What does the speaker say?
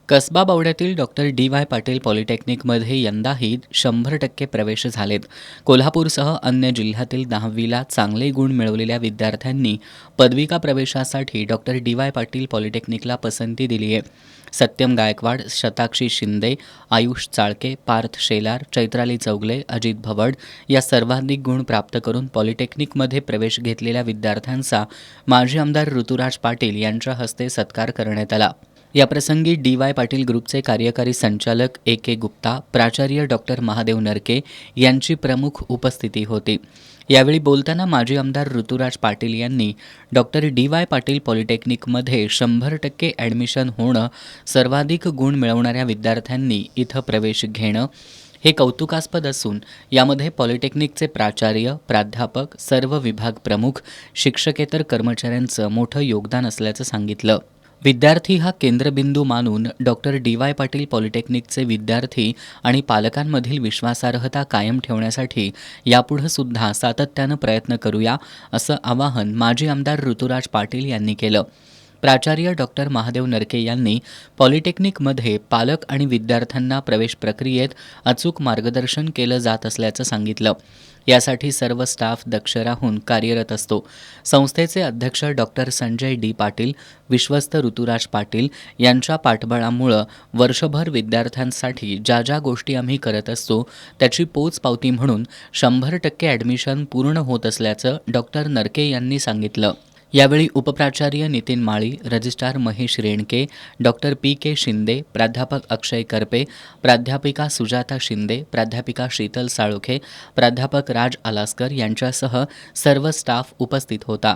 कसबा बावड्यातील doctor D Y. Patil पॉलिटेक्निकमध्ये यंदाही 100% प्रवेश झालेत. कोल्हापूरसह अन्य जिल्ह्यातील 10वीला चांगले गुण मिळवलेल्या विद्यार्थ्यांनी पदविका प्रवेशासाठी डॉक्टर डी.वाय. पाटील पॉलिटेक्निकला पसंती दिली आहे. सत्यम गायकवाड, शताक्षी शिंदे, आयुष चाळके, पार्थ शेलार, चैत्राली चौगले, अजित भवड या सर्वाधिक गुण प्राप्त करून पॉलिटेक्निकमध्ये प्रवेश घेतलेल्या विद्यार्थ्यांचा माजी आमदार ऋतुराज पाटील यांच्या हस्ते सत्कार करण्यात आला. याप्रसंगी डी.वाय. पाटील ग्रुपचे कार्यकारी संचालक ए.के. गुप्ता, प्राचार्य डॉक्टर महादेव नरके यांची प्रमुख उपस्थिती होती. यावेळी बोलताना माजी आमदार ऋतुराज पाटील यांनी डॉक्टर डी.वाय. पाटील पॉलिटेक्निकमध्ये 100% ॲडमिशन होणं, सर्वाधिक गुण मिळवणाऱ्या विद्यार्थ्यांनी इथं प्रवेश घेणं हे कौतुकास्पद असून यामध्ये पॉलिटेक्निकचे प्राचार्य, प्राध्यापक, सर्व विभाग प्रमुख, शिक्षकेतर कर्मचाऱ्यांचं मोठं योगदान असल्याचं सांगितलं. विद्यार्थी हा केंद्रबिंदू मानून डॉक्टर डी.वाय. पाटील पॉलिटेक्निकचे विद्यार्थी आणि पालकांमधील विश्वासार्हता कायम ठेवण्यासाठी यापुढे सुद्धा सातत्यानं प्रयत्न करूया, असं आवाहन माजी आमदार ऋतुराज पाटील यांनी केलं. प्राचार्य डॉक्टर महादेव नरके यांनी पॉलिटेक्निकमध्ये पालक आणि विद्यार्थ्यांना प्रवेश प्रक्रियेत अचूक मार्गदर्शन केलं जात असल्याचं सांगितलं. यासाठी सर्व स्टाफ दक्ष राहून कार्यरत असतो. संस्थेचे अध्यक्ष डॉक्टर संजय डी. पाटील, विश्वस्त ऋतुराज पाटील यांच्या पाठबळामुळं वर्षभर विद्यार्थ्यांसाठी ज्या ज्या गोष्टी आम्ही करत असतो त्याची पोचपावती म्हणून 100% ॲडमिशन पूर्ण होत असल्याचं डॉक्टर नरके यांनी सांगितलं. यावेळी उपप्राचार्य Nitin Mali, registrar Mahesh Renke, doctor P K. Shinde, प्राध्यापक अक्षय करपे, प्राध्यापिका सुजाता शिंदे, प्राध्यापिका शीतल साळोखे, प्राध्यापक राज आलासकर यांच्यासह सर्व स्टाफ उपस्थित होता.